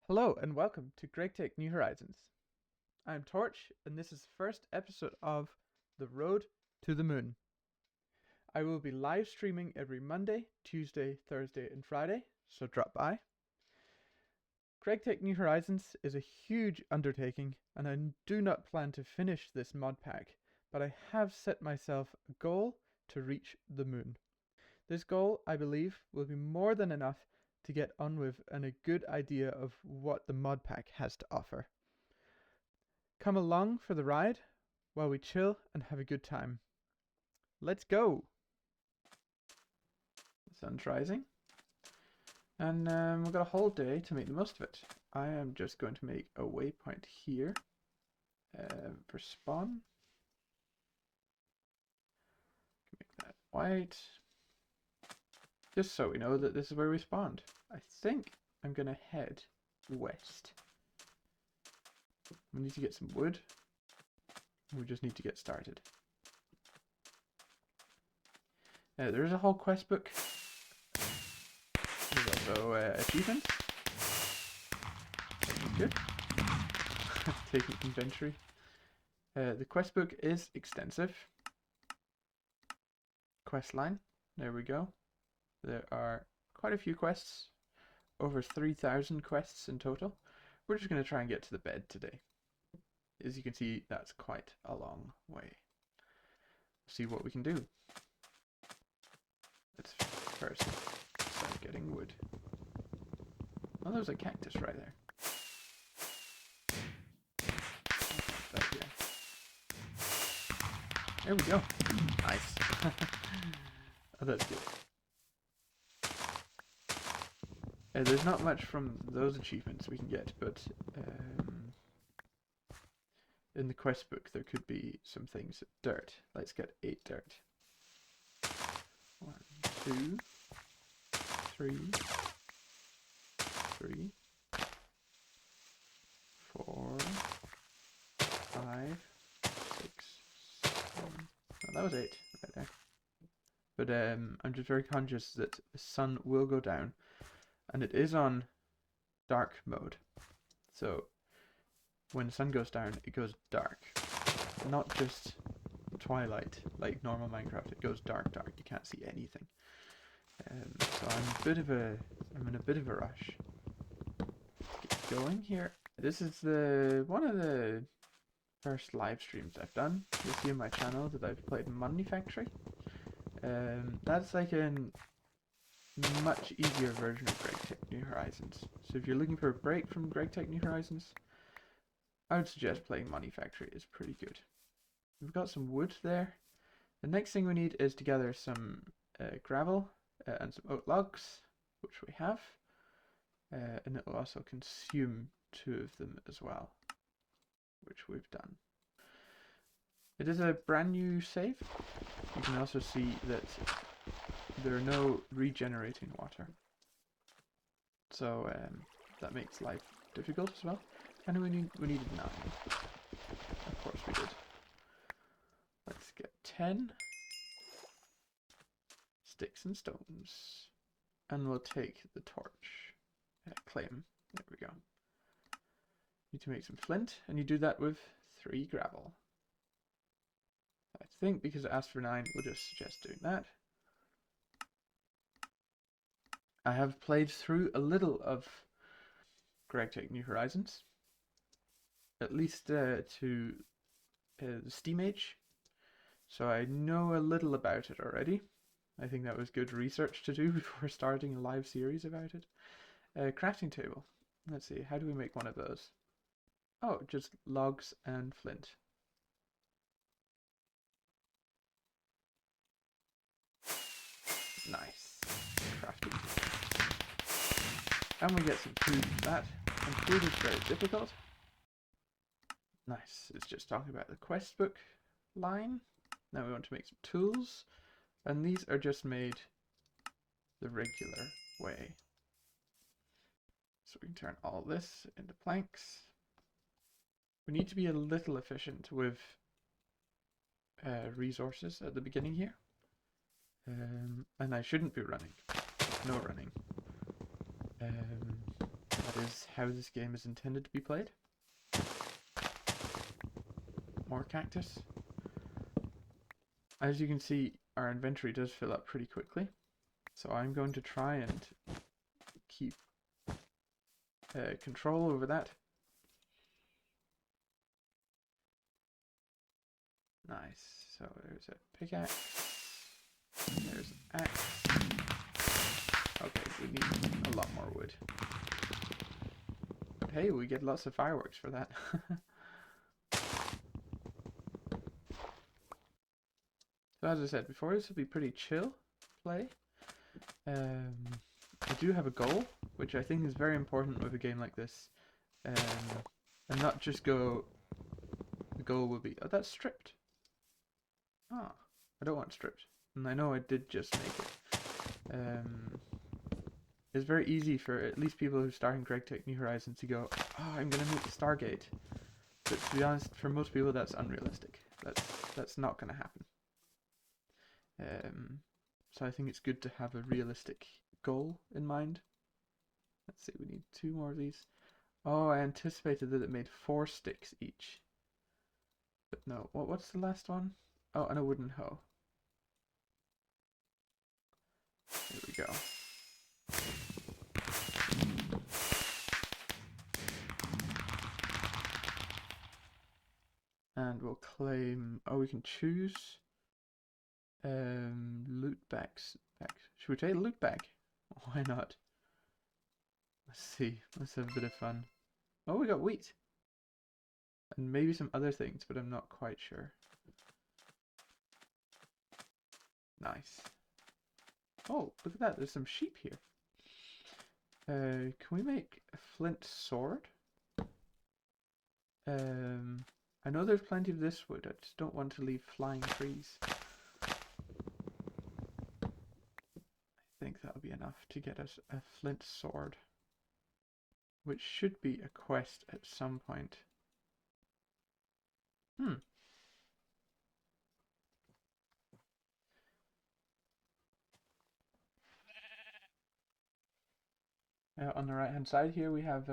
Hello and welcome to GregTech New Horizons. I'm Torch and this is the first episode of The Road to the Moon. I will be live streaming every Monday, Tuesday, Thursday and Friday, so drop by. GregTech New Horizons is a huge undertaking and I do not plan to finish this mod pack, but I have set myself a goal to reach the moon. This goal, I believe, will be more than enough to get on with and a good idea of what the mod pack has to offer. Come along for the ride while we chill and have a good time. Let's go! The sun's rising and we've got a whole day to make the most of it. I am just going to make a waypoint here for spawn. Make that white. Just so we know that this is where we spawned. I think I'm going to head west. We need to get some wood. We just need to get started. There is a whole quest book. There's also achievements. Good. Taking inventory. The quest book is extensive. Quest line. There we go. There are quite a few quests. Over 3,000 quests in total. We're just going to try and get to the bed today. As you can see, that's quite a long way. See what we can do. Let's first start getting wood. Oh, there's a cactus right there. There we go. Nice. Oh, that's good. There's not much from those achievements we can get, but in the quest book there could be some things. Dirt. Let's get 8 dirt. 1, 2, 3, 4, 5, 6, 7. Oh, that was 8 right there. But I'm just very conscious that the sun will go down, and it is on dark mode. So when the sun goes down, it goes dark. Not just twilight like normal Minecraft. It goes dark. You can't see anything. So I'm in a bit of a rush. Let's get going here. This is one of the first live streams I've done. You'll see on my channel that I've played Money Factory. That's like a much easier version of GregTech New Horizons. So if you're looking for a break from GregTech New Horizons, I would suggest playing Money Factory. It's pretty good. We've got some wood there. The next thing we need is to gather some gravel and some oak logs, which we have. And it will also consume 2 of them as well, which we've done. It is a brand new save. You can also see that there are no regenerating water. So that makes life difficult as well. And we needed 9. Of course we did. Let's get 10 sticks and stones. And we'll take the torch. Claim. There we go. Need to make some flint, and you do that with 3 gravel. I think because it asked for 9, we'll just suggest doing that. I have played through a little of GregTech New Horizons. At least to the Steam Age. So I know a little about it already. I think that was good research to do before starting a live series about it. Crafting table. Let's see, how do we make one of those? Oh, just logs and flint. Nice. Crafting. And we get some food from that. And food is very difficult. Nice. It's just talking about the quest book line. Now we want to make some tools. And these are just made the regular way. So we can turn all this into planks. We need to be a little efficient with resources at the beginning here. And I shouldn't be running. No running. That is how this game is intended to be played. More cactus. As you can see, our inventory does fill up pretty quickly. So I'm going to try and keep control over that. Nice. So there's a pickaxe. There's an axe. Okay, we need a lot more wood. But hey, we get lots of fireworks for that. So as I said before, this will be pretty chill play. I do have a goal, which I think is very important with a game like this. And not just go, the goal will be, oh, that's stripped. Ah, I don't want stripped. And I know I did just make it. It's very easy for at least people who are starting Greg Tech New Horizons to go, oh, I'm going to make the Stargate. But to be honest, for most people that's unrealistic. That's not going to happen. So I think it's good to have a realistic goal in mind. Let's see, we need 2 more of these. Oh, I anticipated that it made 4 sticks each. But no, what's the last one? Oh, and a wooden hoe. There we go. And we'll claim, oh, we can choose loot bags. Should we take a loot bag? Why not? Let's see. Let's have a bit of fun. Oh, we got wheat. And maybe some other things, but I'm not quite sure. Nice. Oh, look at that. There's some sheep here. Can we make a flint sword? I know there's plenty of this wood. I just don't want to leave flying trees. I think that'll be enough to get us a flint sword, which should be a quest at some point. On the right hand side here we have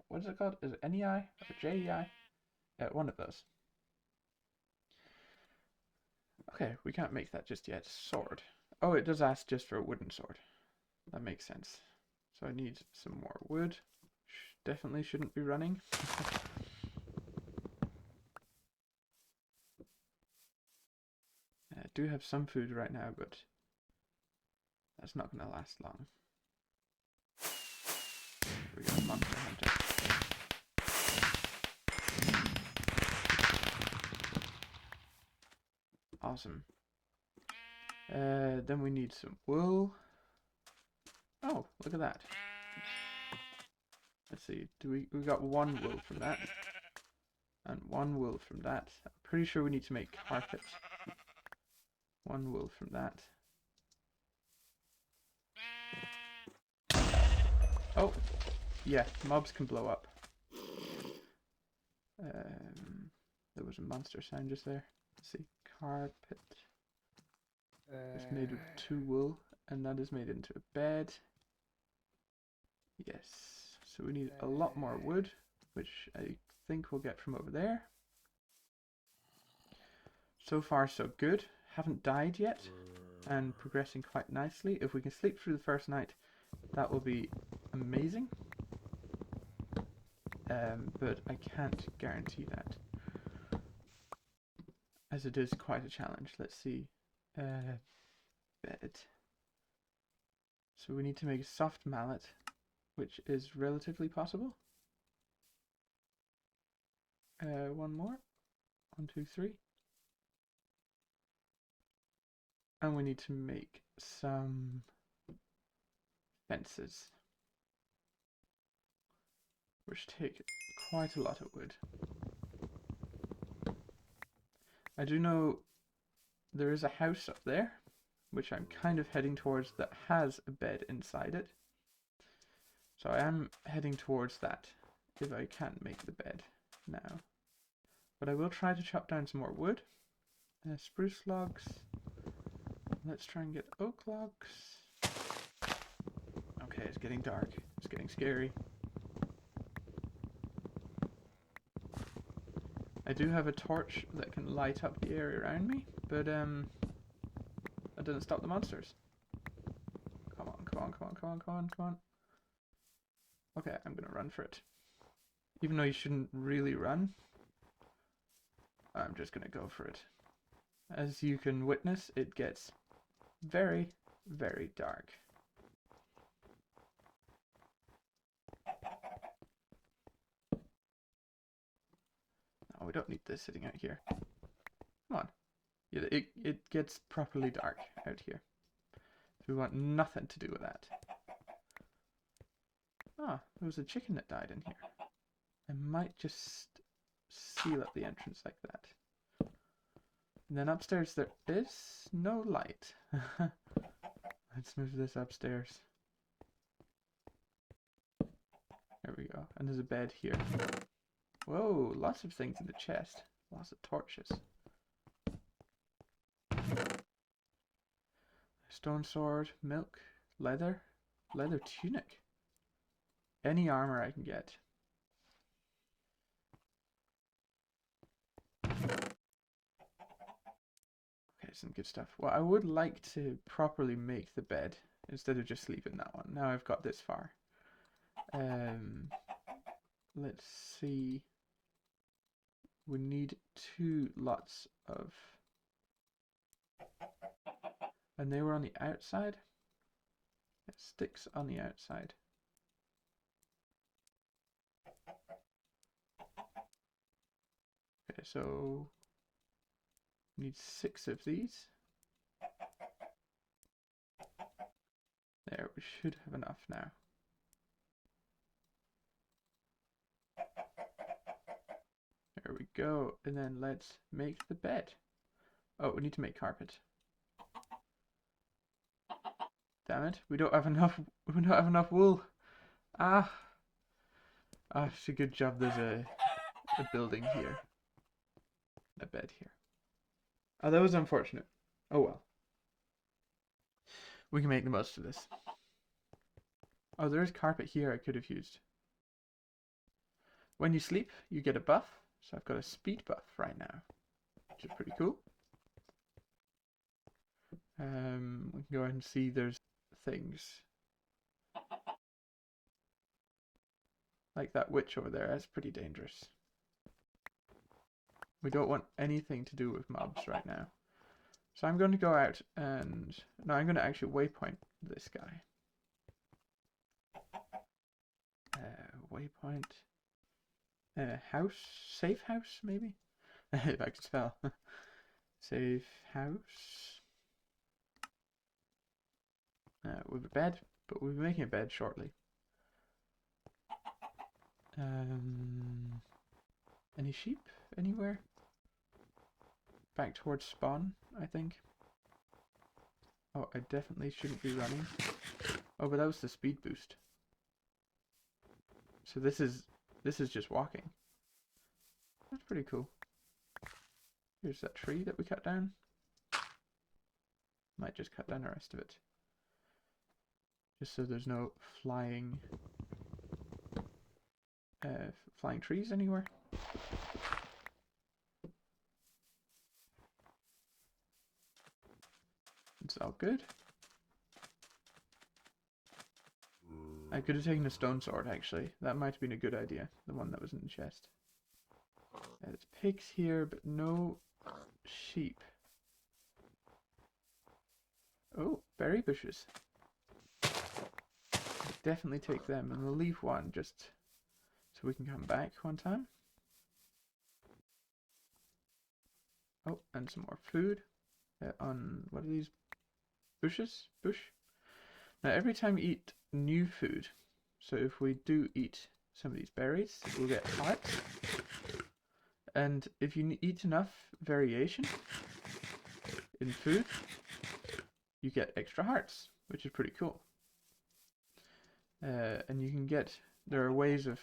what is it called? Is it NEI or JEI? Yeah, one of those. Okay, we can't make that just yet. Sword. Oh, it does ask just for a wooden sword. That makes sense. So I need some more wood. Definitely shouldn't be running. I do have some food right now, but that's not going to last long. We got a monster hunter. Awesome. Then we need some wool. Oh, look at that. Let's see. We got 1 wool from that, and 1 wool from that. I'm pretty sure we need to make carpet. 1 wool from that. Oh, yeah, mobs can blow up. There was a monster sound just there. Let's see, carpet. It's made with 2 wool, and that is made into a bed. Yes, so we need a lot more wood, which I think we'll get from over there. So far so good. Haven't died yet, and progressing quite nicely. If we can sleep through the first night, that will be amazing. But I can't guarantee that, as it is quite a challenge. Let's see. Bed. So we need to make a soft mallet, which is relatively possible. 1 more. 1, 2, 3. And we need to make some fences, which take quite a lot of wood. I do know there is a house up there, which I'm kind of heading towards, that has a bed inside it. So I am heading towards that if I can't make the bed now. But I will try to chop down some more wood. Spruce logs. Let's try and get oak logs. Okay, it's getting dark. It's getting scary. I do have a torch that can light up the area around me, but that doesn't stop the monsters. Come on, come on, come on, come on, come on, come on. Okay, I'm gonna run for it. Even though you shouldn't really run, I'm just gonna go for it. As you can witness, it gets very, very dark. No, we don't need this sitting out here. Come on. Yeah, it gets properly dark out here. So we want nothing to do with that. Ah, there was a chicken that died in here. I might just seal up the entrance like that. And then upstairs there is no light. Let's move this upstairs. There we go. And there's a bed here. Whoa, lots of things in the chest. Lots of torches. Stone sword, milk, leather tunic. Any armor I can get. Okay, some good stuff. Well, I would like to properly make the bed instead of just sleeping that one. Now I've got this far. Let's see. We need 2 lots of... And they were on the outside? It sticks on the outside. Okay, so... we need 6 of these. There, we should have enough now. There we go. And then let's make the bed. Oh, we need to make carpet. Damn it, we don't have enough wool. Ah. Ah, it's a good job there's a building here. A bed here. Oh, that was unfortunate. Oh well. We can make the most of this. Oh, there's carpet here I could have used. When you sleep, you get a buff. So I've got a speed buff right now, which is pretty cool. We can go ahead and see there's things. Like that witch over there, that's pretty dangerous. We don't want anything to do with mobs right now. So I'm going to go out and... No, I'm going to actually waypoint this guy. Waypoint. House? Safe house, maybe? If I could spell. Safe house. With a bed, but we'll be making a bed shortly. Any sheep anywhere? Back towards spawn, I think. Oh, I definitely shouldn't be running. Oh, but that was the speed boost. So this is just walking. That's pretty cool. Here's that tree that we cut down. Might just cut down the rest of it. Just so there's no flying trees anywhere. It's all good. I could have taken a stone sword, actually. That might have been a good idea. The one that was in the chest. There's pigs here, but no sheep. Oh, berry bushes. Definitely take them, and we'll leave one just so we can come back one time. Oh, and some more food. On, what are these? Bushes? Bush? Now every time you eat new food, so if we do eat some of these berries, we'll get hearts. And if you eat enough variation in food, you get extra hearts, which is pretty cool. And you can get, there are ways of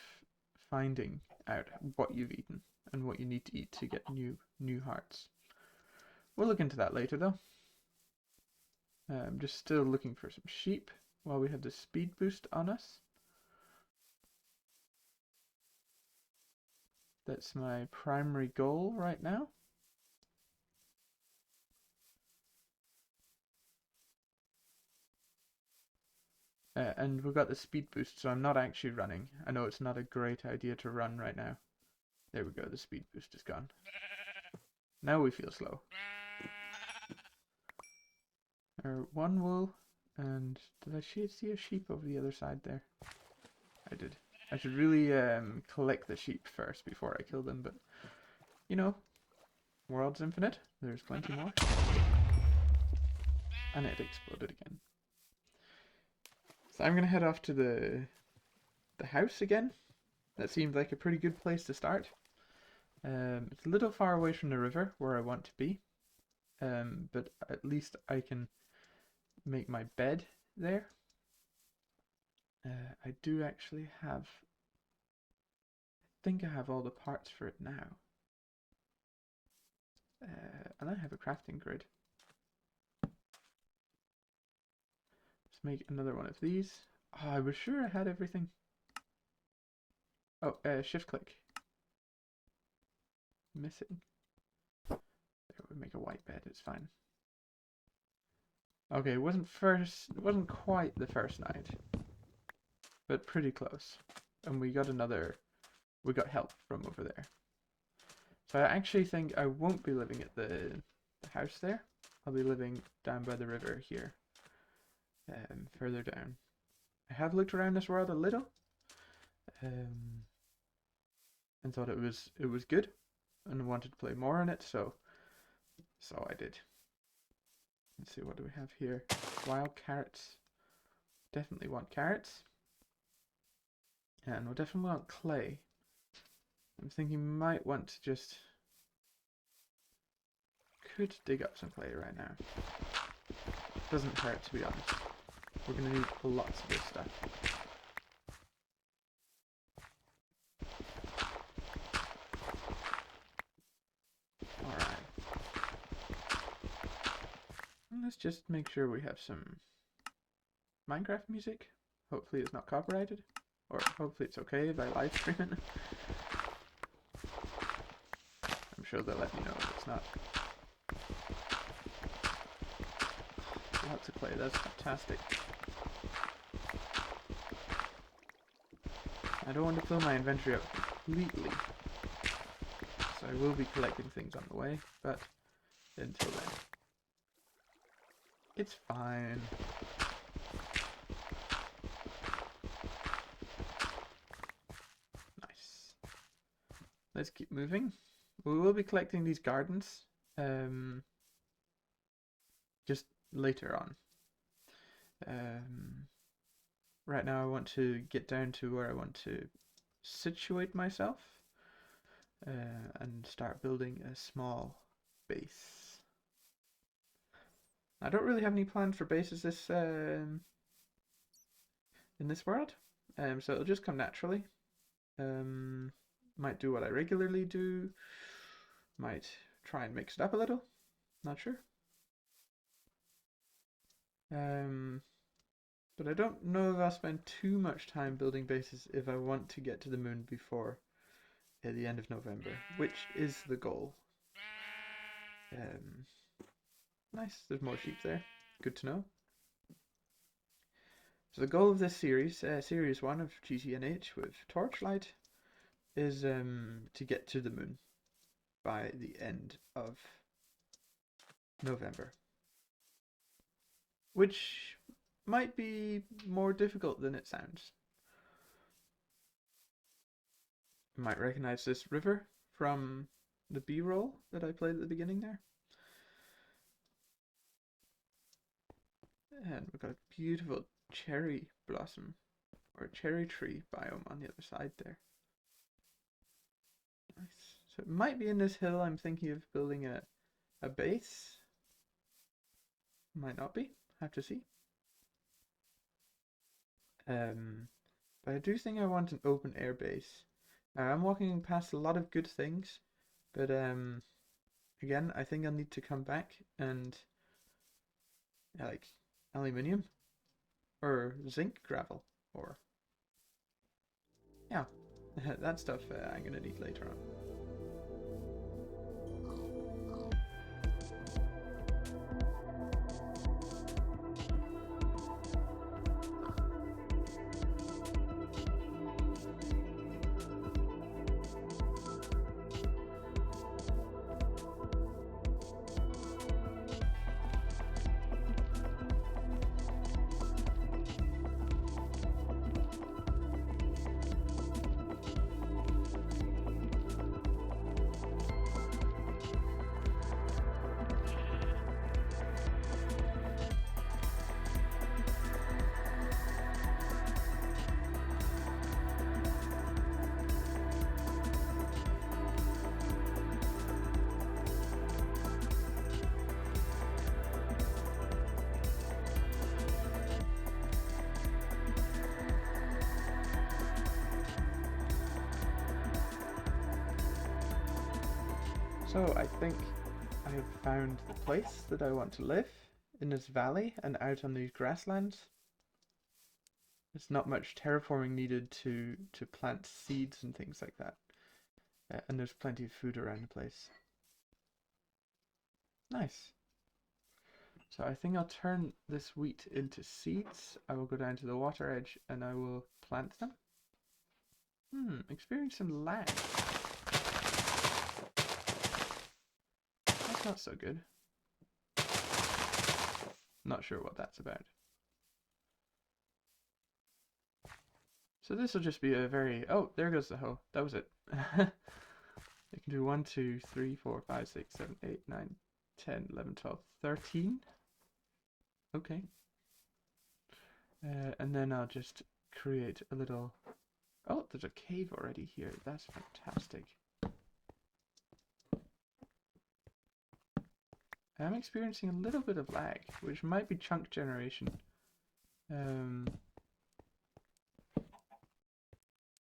finding out what you've eaten and what you need to eat to get new hearts. We'll look into that later though. I'm just still looking for some sheep. while we have the speed boost on us. That's my primary goal right now. And we've got the speed boost, so I'm not actually running. I know it's not a great idea to run right now. There we go, the speed boost is gone. Now we feel slow. One wool, and did I see a sheep over the other side there? I did. I should really collect the sheep first before I kill them, but you know, world's infinite. There's plenty more. And it exploded again. So I'm gonna head off to the house again. That seemed like a pretty good place to start. It's a little far away from the river where I want to be, but at least I can make my bed there. I do actually have, I think I have all the parts for it now. And I have a crafting grid. Let's make another one of these. Oh, I was sure I had everything. Oh, shift click. Missing. There, we make a white bed, it's fine. Okay, it wasn't quite the first night, but pretty close. And we got help from over there. So I actually think I won't be living at the house there. I'll be living down by the river here, further down. I have looked around this world a little, and thought it was good, and wanted to play more on it, so I did. Let's see, what do we have here? Wild carrots. Definitely want carrots. And we'll definitely want clay. I'm thinking we might want to could dig up some clay right now. Doesn't hurt, to be honest. We're going to need lots of this stuff. Alright. Let's just make sure we have some Minecraft music. Hopefully it's not copyrighted. Or hopefully it's okay if I live stream it. I'm sure they'll let me know if it's not. Lots of clay, that's fantastic. I don't want to fill my inventory up completely, so I will be collecting things on the way, but until then, it's fine. Nice. Let's keep moving. We will be collecting these gardens just later on. Right now I want to get down to where I want to situate myself and start building a small base. I don't really have any plans for bases in this world, so it'll just come naturally. Might do what I regularly do, might try and mix it up a little, not sure. But I don't know if I'll spend too much time building bases if I want to get to the moon before the end of November, which is the goal. Nice, there's more sheep there. Good to know. So the goal of this series, series 1 of GTNH with Torchlight, is to get to the moon by the end of November. Which might be more difficult than it sounds. You might recognize this river from the B-roll that I played at the beginning there. And we've got a beautiful cherry blossom or cherry tree biome on the other side there. Nice. So it might be in this hill I'm thinking of building a base. Might not be. Have to see. But I do think I want an open air base. I'm walking past a lot of good things, but again, I think I'll need to come back and like aluminium. or zinc gravel, or yeah, that stuff I'm gonna need later on. So I think I have found the place that I want to live in this valley and out on these grasslands. There's not much terraforming needed to plant seeds and things like that. And there's plenty of food around the place. Nice. So I think I'll turn this wheat into seeds. I will go down to the water edge and I will plant them. Experiencing lag. That's not so good. Not sure what that's about. So this will just be a very... Oh, there goes the hoe. That was it. You can do 1, 2, 3, 4, 5, 6, 7, 8, 9, 10, 11, 12, 13. Okay. And then I'll just create a little... Oh, there's a cave already here. That's fantastic. I'm experiencing a little bit of lag, which might be chunk generation.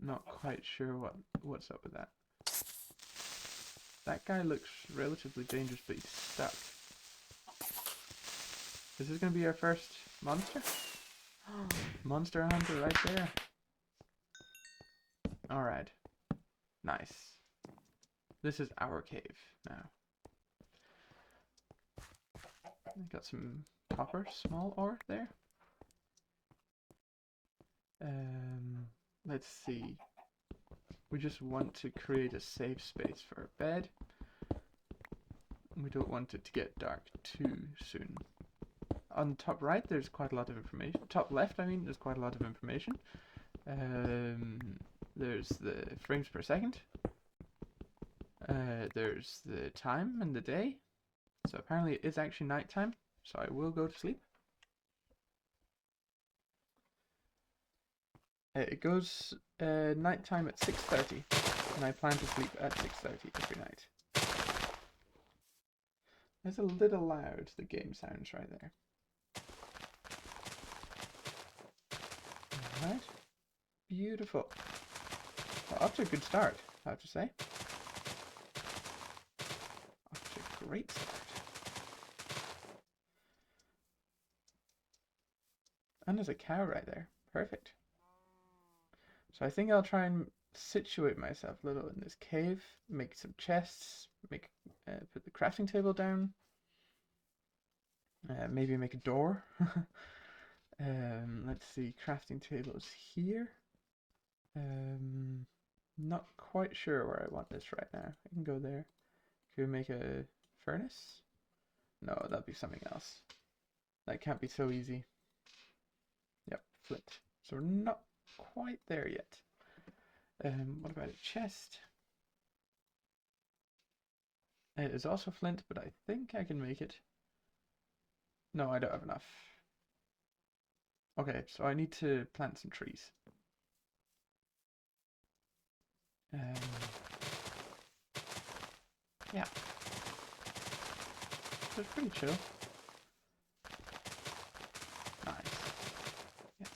Not quite sure what's up with that. That guy looks relatively dangerous, but he's stuck. Is this going to be our first monster? Monster hunter right there. Alright. Nice. This is our cave now. Got some copper, small ore there. Let's see. We just want to create a safe space for our bed. We don't want it to get dark too soon. On the top right, there's quite a lot of information. Top left, I mean, there's quite a lot of information. There's the frames per second. There's the time and the day. So apparently it is actually nighttime, so I will go to sleep. It goes nighttime at 6:30, and I plan to sleep at 6:30 every night. It's a little loud, the game sounds right there. Alright. Beautiful. Well, up to a good start, I have to say. Up to a great start. And there's a cow right there. Perfect. So I think I'll try and situate myself a little in this cave, make some chests, put the crafting table down, maybe make a door. Let's see, crafting table is here. Not quite sure where I want this right now. I can go there. Can we make a furnace? No, that'd be something else. That can't be so easy. Yep, flint. So we're not quite there yet. What about a chest? It is also flint, but I think I can make it. No, I don't have enough. Okay, so I need to plant some trees. Yeah. So it's pretty chill. Nice. Yeah.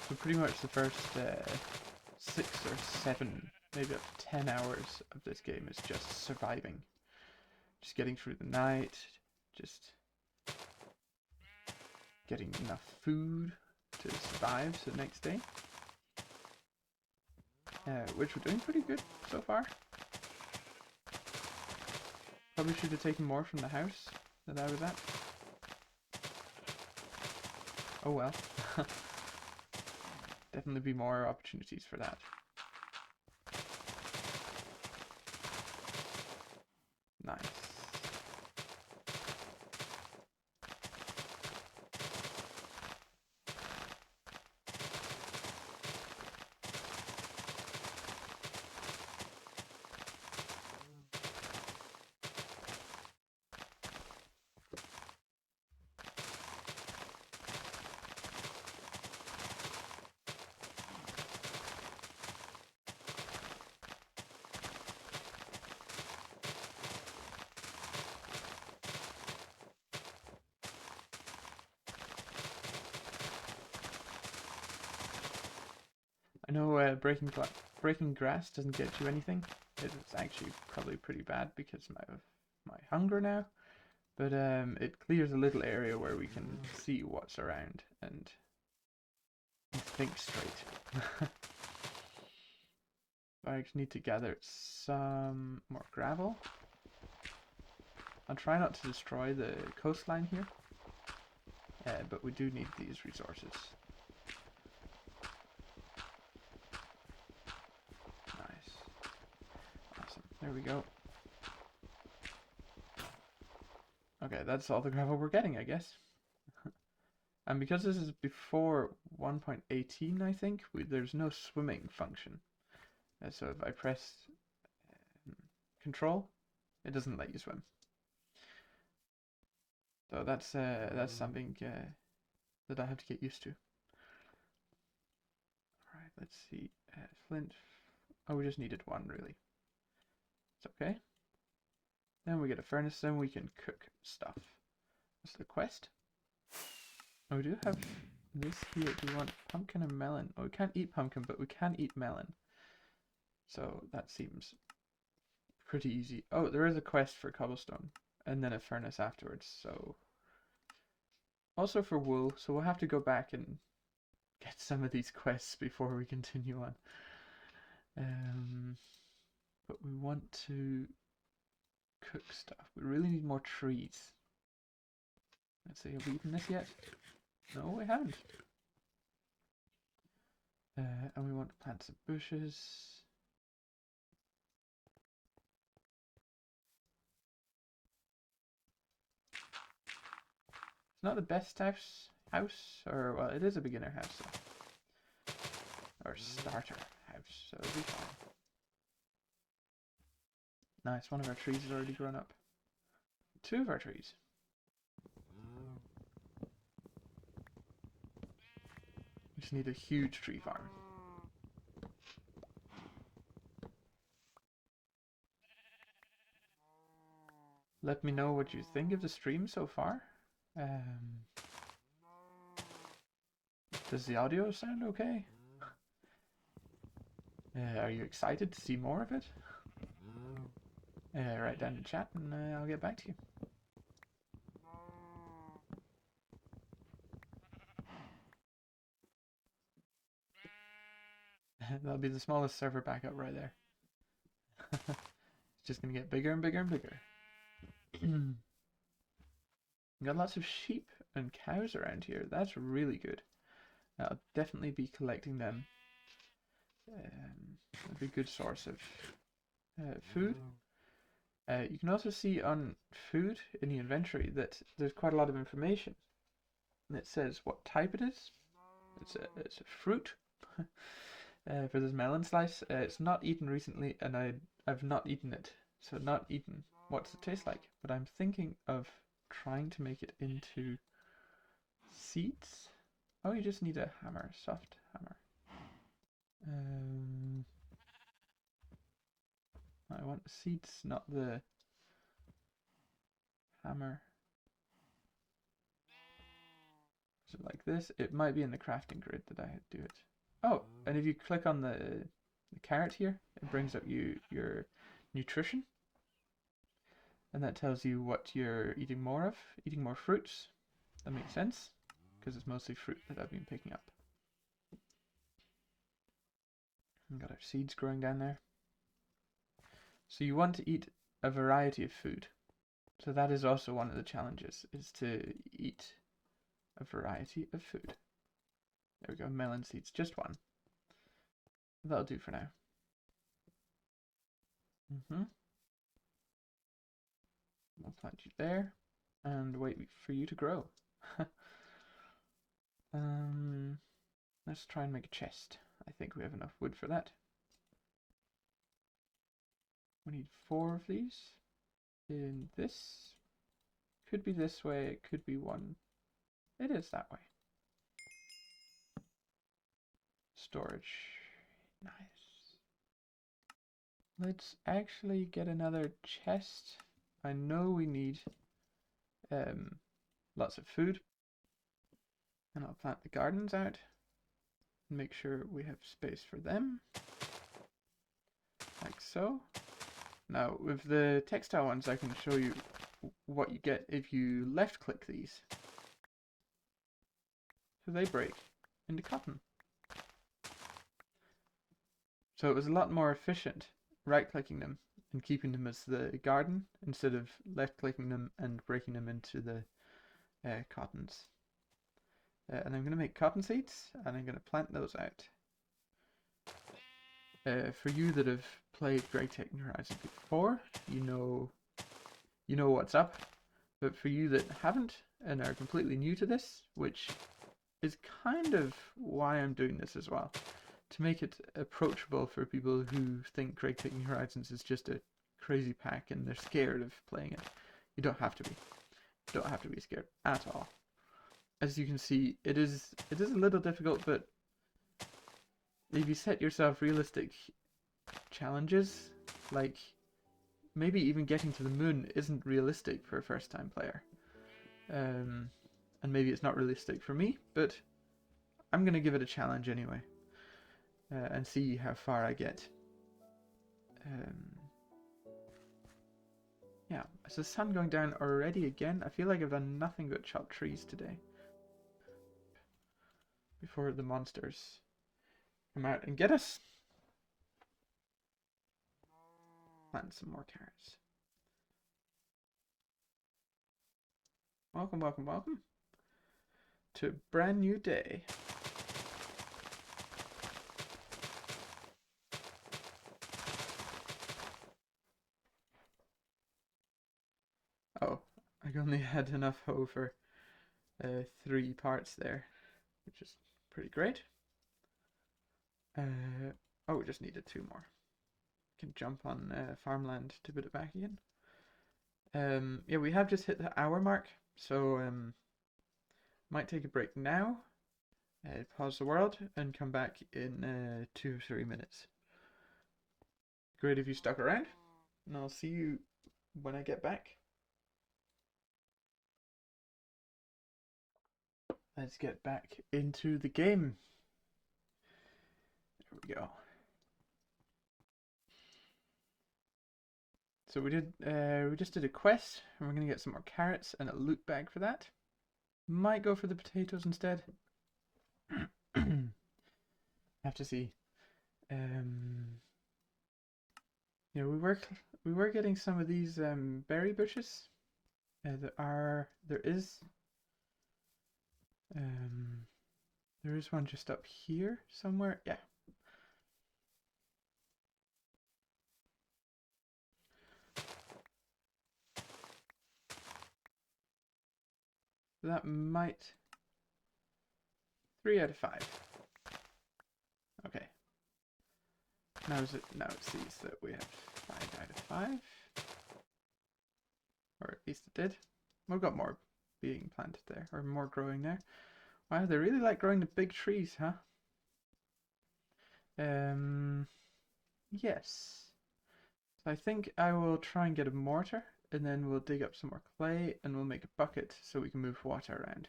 So pretty much the first 6 or 7, maybe up to 10 hours of this game is just surviving. Just getting through the night, just getting enough food to survive the next day. Which we're doing pretty good so far. Probably should have taken more from the house that I was at. Oh well. Definitely be more opportunities for that. Nice. I know breaking grass doesn't get you anything. It's actually probably pretty bad because of my hunger now. But it clears a little area where we can see what's around and think straight. I just need to gather some more gravel. I'll try not to destroy the coastline here, but we do need these resources. Nice. Awesome. There we go. Okay, that's all the gravel we're getting, I guess. And because this is before 1.18, I think, there's no swimming function. So if I press control, it doesn't let you swim. So that's something that I have to get used to. Alright, let's see. Flint. Oh, we just needed one, really. It's okay. Then we get a furnace, then we can cook stuff. What's the quest? Oh, we do have this here. Do we want pumpkin and melon? Oh, we can't eat pumpkin, but we can eat melon. So that seems pretty easy. Oh, there is a quest for cobblestone, and then a furnace afterwards. So also for wool. So we'll have to go back and get some of these quests before we continue on. But we want to cook stuff. We really need more trees. Let's see, have we eaten this yet? No, we haven't. And we want to plant some bushes. It's not the best house, or well, it is a beginner house, so. Or starter house, so it'll be fine. Nice, one of our trees has already grown up. 2 of our trees. We just need a huge tree farm. Let me know what you think of the stream so far. Does the audio sound okay? Are you excited to see more of it? Write down in the chat and I'll get back to you. That'll be the smallest server backup right there. It's just gonna get bigger and bigger and bigger. Got lots of sheep and cows around here. That's really good. I'll definitely be collecting them. That'd be a good source of food. You can also see on food in the inventory that there's quite a lot of information. And it says what type it is. It's a fruit. For this melon slice, it's not eaten recently, and I've not eaten it. So not eaten. What's it taste like? But I'm thinking of trying to make it into seeds. Oh, you just need a hammer, soft hammer. I want the seeds, not the hammer. Is it like this? It might be in the crafting grid that I do it. Oh, and if you click on the carrot here, it brings up your nutrition. And that tells you what you're eating more of. Eating more fruits. That makes sense, because it's mostly fruit that I've been picking up. We've got our seeds growing down there. So you want to eat a variety of food. So that is also one of the challenges, is to eat a variety of food. There we go, melon seeds, just one. That'll do for now. I'll plant you there and wait for you to grow. Let's try and make a chest. I think we have enough wood for that. We need 4 of these. In this. Could be this way, it could be one. It is that way. Storage. Nice. Let's actually get another chest. I know we need lots of food. And I'll plant the gardens out. And make sure we have space for them. Like so. Now, with the textile ones, I can show you what you get if you left click these. So they break into cotton. So it was a lot more efficient right clicking them and keeping them as the garden instead of left clicking them and breaking them into the cottons. And I'm going to make cotton seeds and I'm going to plant those out. For you that have played Great Techno Horizons before, you know what's up. But for you that haven't and are completely new to this, which is kind of why I'm doing this as well, to make it approachable for people who think Great Techno Horizons is just a crazy pack and they're scared of playing it. You don't have to be. You don't have to be scared at all. As you can see, it is a little difficult, but if you set yourself realistic challenges, like maybe even getting to the moon isn't realistic for a first-time player. And maybe it's not realistic for me, but I'm going to give it a challenge anyway. And see how far I get. Yeah, is the sun going down already again? I feel like I've done nothing but chop trees today. Before the monsters come out and get us. Plant some more carrots. Welcome, welcome, welcome to a brand new day. Oh, I only had enough hoe for 3 parts there, which is pretty great. Oh, we just needed 2 more. Can jump on farmland to put it back again. Yeah, we have just hit the hour mark, so might take a break now, pause the world, and come back in 2-3 minutes. Great if you stuck around, and I'll see you when I get back. Let's get back into the game. There we go. So we just did a quest, and we're gonna get some more carrots and a loot bag for that. Might go for the potatoes instead. Have to see. Yeah, we were getting some of these berry bushes. There is one just up here somewhere. Yeah. That might 3 out of 5. Okay. Now it sees that we have 5 out of 5. Or at least it did. We've got more being planted there, or more growing there. Wow, they really like growing the big trees, huh? Yes. So I think I will try and get a mortar, and then we'll dig up some more clay, and we'll make a bucket so we can move water around.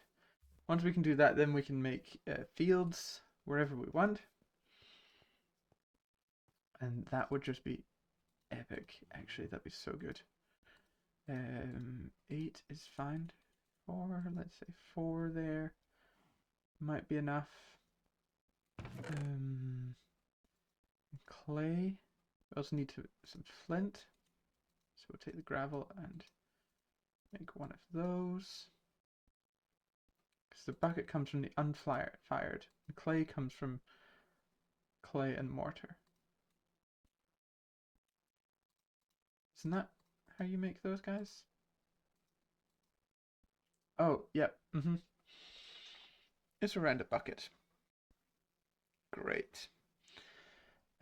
Once we can do that, then we can make fields wherever we want. And that would just be epic. Actually, that'd be so good. 8 is fine. 4, let's say 4 there. Might be enough. Clay. We also need some flint. So we'll take the gravel and make one of those. Because the bucket comes from the unfired. The clay comes from clay and mortar. Isn't that how you make those guys? Oh, yep. It's around a bucket. Great.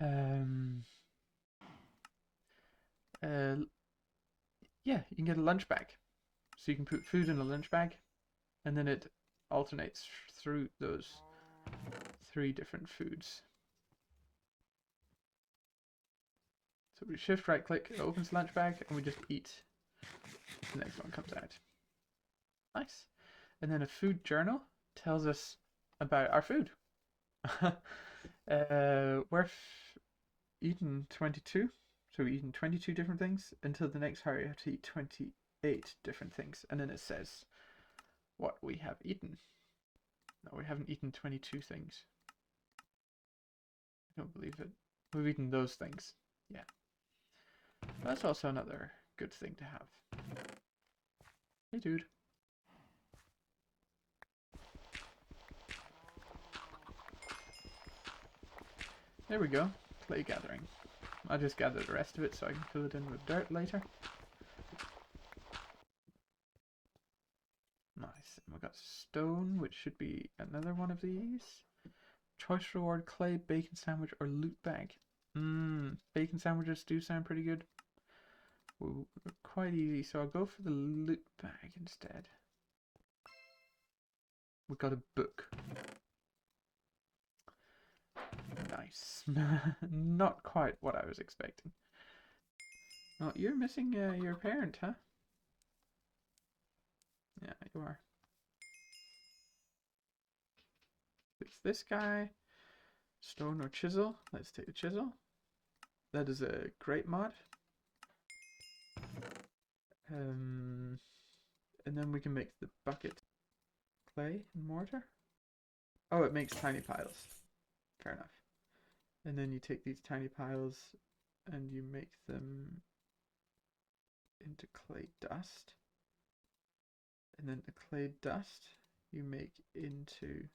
Yeah, you can get a lunch bag. So you can put food in a lunch bag, and then it alternates through those 3 different foods. So we shift right click, it opens the lunch bag, and we just eat. The next one comes out. Nice. And then a food journal tells us about our food. We're eaten 22, so we've eaten 22 different things. Until the next hour, you have to eat 28 different things, and then it says what we have eaten. No, we haven't eaten 22 things. I don't believe it. We've eaten those things. Yeah. That's also another good thing to have. Hey, dude. There we go. Clay gathering. I'll just gather the rest of it so I can fill it in with dirt later. Nice. And we've got stone, which should be another one of these. Choice reward, clay, bacon sandwich, or loot bag. Bacon sandwiches do sound pretty good. Ooh, quite easy, so I'll go for the loot bag instead. We got a book. Nice. Not quite what I was expecting. Oh, you're missing your parent, huh? Yeah, you are. Fix this guy. Stone or chisel. Let's take the chisel. That is a great mod. And then we can make the bucket. Clay and mortar. Oh, it makes tiny piles. Fair enough. And then you take these tiny piles and you make them into clay dust. And then the clay dust you make into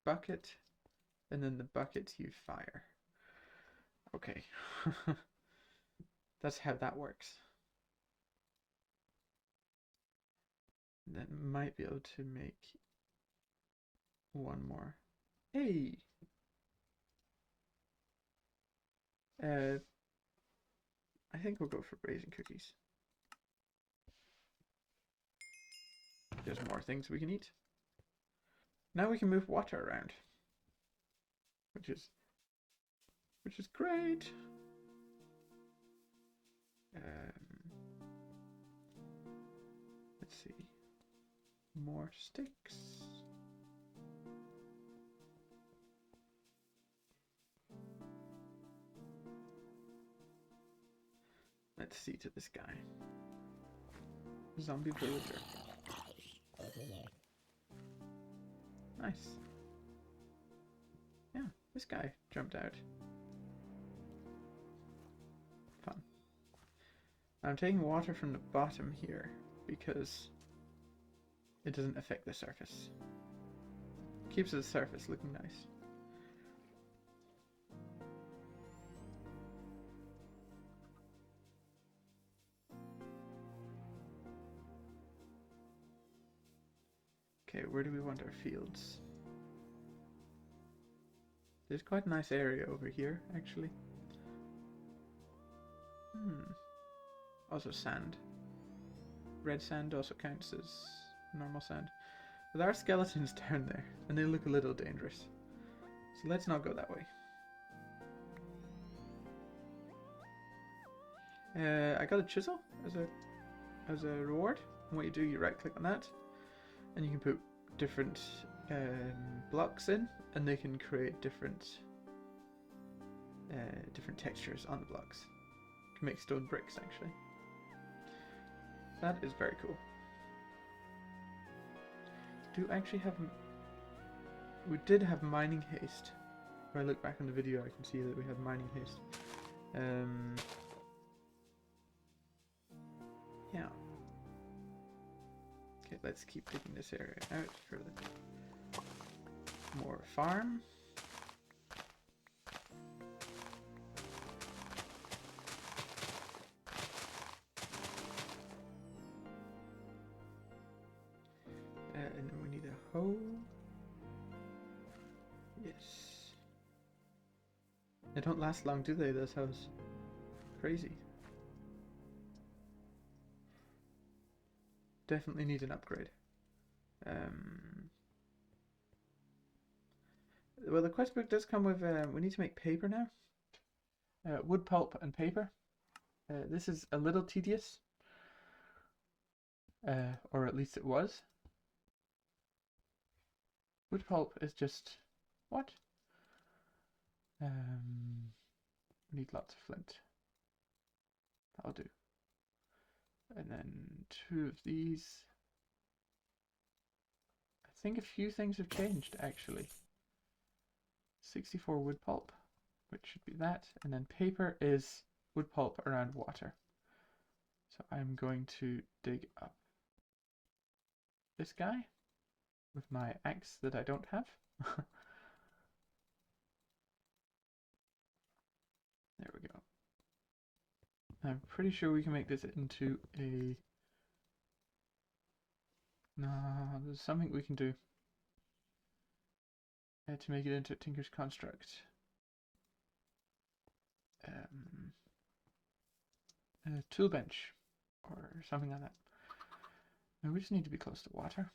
bucket, and then the bucket you fire. Okay. That's how that works. Then might be able to make one more. Hey! I think we'll go for raisin cookies. There's more things we can eat. Now we can move water around, which is great. Let's see. More sticks. Let's see to this guy. Zombie villager. Nice. Yeah, this guy jumped out. Fun. I'm taking water from the bottom here because it doesn't affect the surface. Keeps the surface looking nice. Okay, where do we want our fields? There's quite a nice area over here, actually. Also sand. Red sand also counts as normal sand. But there are skeletons down there, and they look a little dangerous. So let's not go that way. I got a chisel as a reward. And what you do, you right click on that, and you can put different blocks in, and they can create different textures on the blocks. You can make stone bricks actually. That is very cool. Do actually have. We did have mining haste. If I look back on the video, I can see that we had mining haste. Yeah. Okay, let's keep digging this area out for the more farm. And then we need a hoe. Yes. They don't last long, do they, those hoes? Crazy. Definitely need an upgrade. Well, the quest book does come with, we need to make paper now. Wood pulp and paper. This is a little tedious. Or at least it was. Wood pulp is just... What? We need lots of flint. That'll do. And then 2 of these. I think a few things have changed, actually. 64 wood pulp, which should be that. And then paper is wood pulp around water. So I'm going to dig up this guy with my axe that I don't have. There we go. I'm pretty sure we can make this into a... No, there's something we can do to make it into a Tinker's Construct. A tool bench or something like that. Now we just need to be close to water.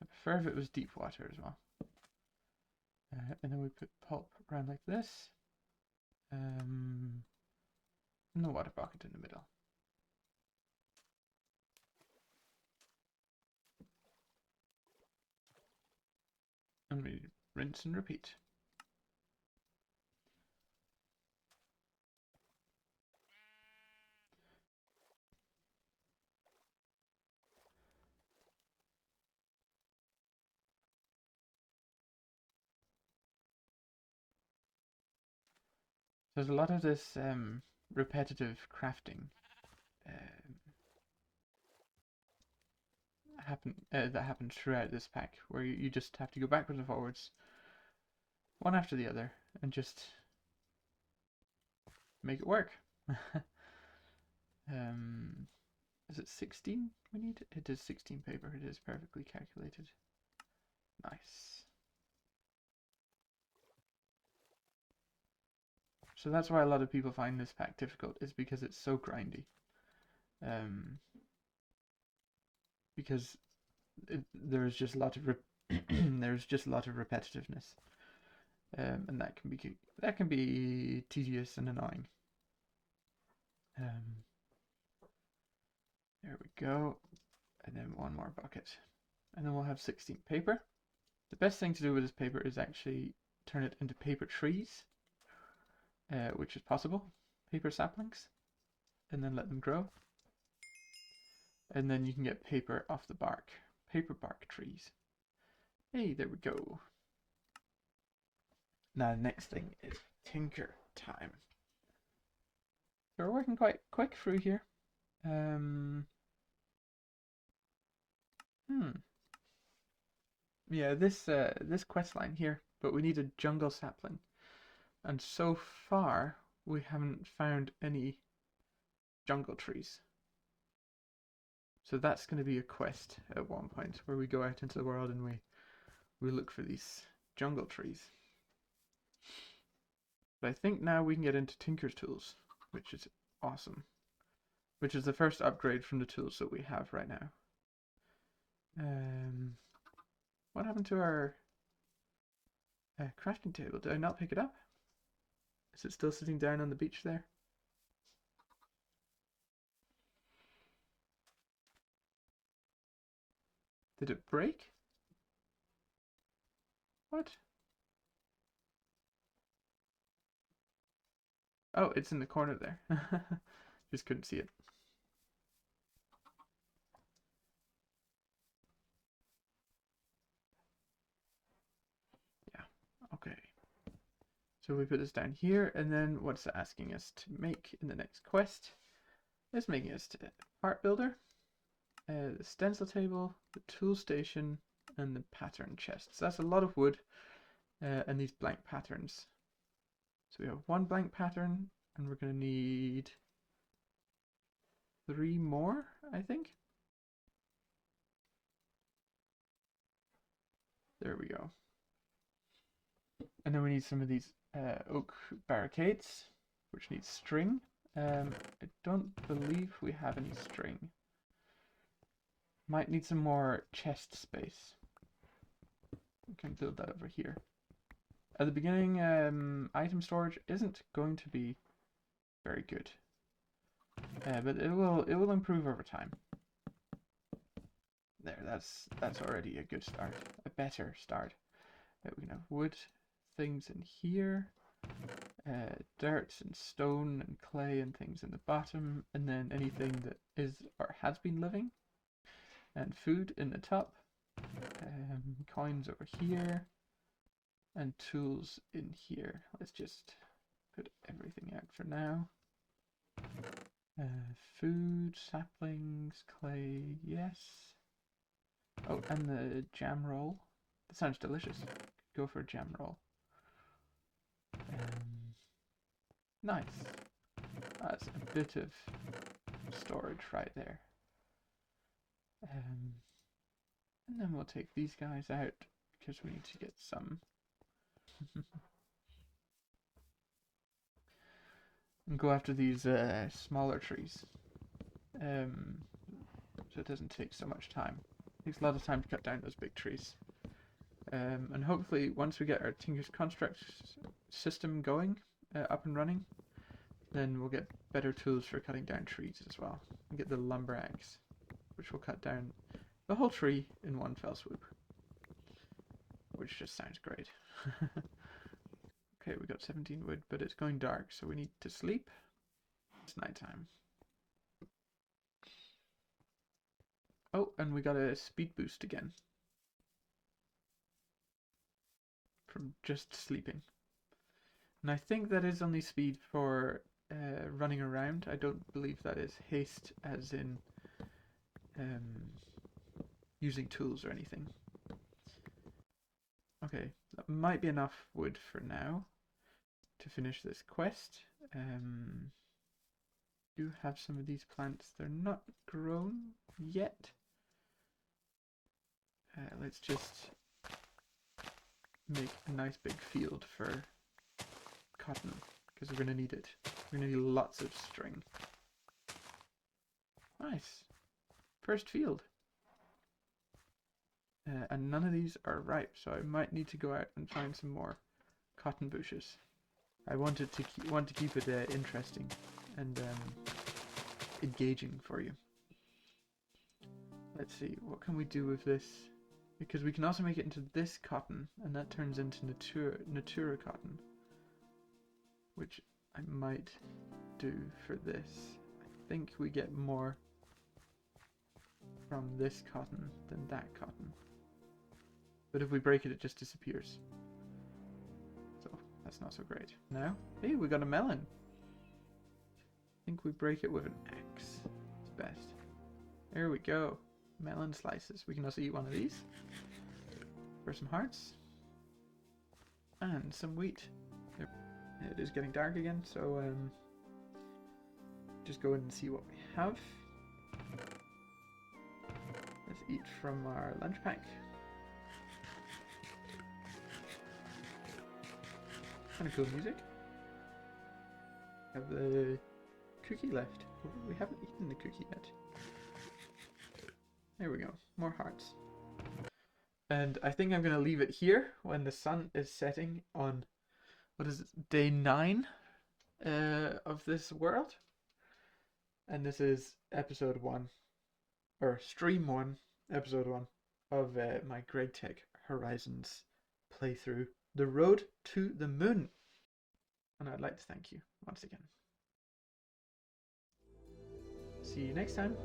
I prefer if it was deep water as well. And then we put pulp around like this. And the water bucket in the middle. And we rinse and repeat. There's a lot of this repetitive crafting that happens throughout this pack, where you just have to go backwards and forwards, one after the other, and just make it work. Is it 16 we need? It is 16 paper. It is perfectly calculated. Nice. So that's why a lot of people find this pack difficult, is because it's so grindy. Because there's just a lot of there's just a lot of repetitiveness, and that can be tedious and annoying. There we go, and then one more bucket, and then we'll have 16 paper. The best thing to do with this paper is actually turn it into paper trees, which is possible, paper saplings, and then let them grow. And then you can get paper off the bark, paper bark trees. Hey, there we go. Now the next thing is tinker time. So we're working quite quick through here. Yeah, this quest line here, but we need a jungle sapling. And so far, we haven't found any jungle trees. So that's going to be a quest at one point, where we go out into the world and we look for these jungle trees. But I think now we can get into Tinker's tools, which is awesome. Which is the first upgrade from the tools that we have right now. What happened to our crafting table? Did I not pick it up? Is it still sitting down on the beach there? Did it break? What? Oh, it's in the corner there. Just couldn't see it. Yeah, okay. So we put this down here, and then what's it asking us to make in the next quest? It's making us to part builder, the stencil table, the tool station, and the pattern chest. So that's a lot of wood and these blank patterns. So we have one blank pattern, and we're going to need 3 more, I think. There we go. And then we need some of these oak barricades, which needs string. I don't believe we have any string. Might need some more chest space. We can build that over here. At the beginning, item storage isn't going to be very good, but it will improve over time. There, that's already a good start, a better start. We can have wood things in here, dirt and stone and clay and things in the bottom, and then anything that is or has been living, and food in the top, coins over here, and tools in here. Let's just put everything out for now. Food, saplings, clay, yes. Oh, and the jam roll. That sounds delicious. Go for a jam roll. Nice. That's a bit of storage right there. And then we'll take these guys out because we need to get some. And go after these smaller trees. So it doesn't take so much time. It takes a lot of time to cut down those big trees. And hopefully once we get our Tinker's Construct system going, up and running, then we'll get better tools for cutting down trees as well. We'll get the lumber axe, which will cut down the whole tree in one fell swoop. Which just sounds great. Okay, we got 17 wood, but it's going dark, so we need to sleep. It's nighttime. Oh, and we got a speed boost again. From just sleeping. And I think that is only speed for running around. I don't believe that is haste as in using tools or anything. Okay, that might be enough wood for now to finish this quest. Do have some of these plants. They're not grown yet. Let's just make a nice big field for cotton because we're going to need it. We're going to need lots of string. Nice. First field. And none of these are ripe, so I might need to go out and find some more cotton bushes. I want to keep it interesting and engaging for you. Let's see, what can we do with this? Because we can also make it into this cotton, and that turns into Natura cotton, which I might do for this. I think we get more from this cotton than that cotton. But if we break it, it just disappears. So that's not so great. Now, hey, we got a melon. I think we break it with an axe. It's best. There we go. Melon slices. We can also eat one of these for some hearts and some wheat. It is getting dark again, so just go in and see what we have. Let's eat from our lunch pack. Kind of cool music. Have the cookie left. We haven't eaten the cookie yet. There we go. More hearts. And I think I'm going to leave it here when the sun is setting on, what is it, day 9 of this world. And this is episode 1, or stream 1, episode 1. of my Greg Tech Horizons playthrough, The Road to the Moon. And I'd like to thank you once again. See you next time.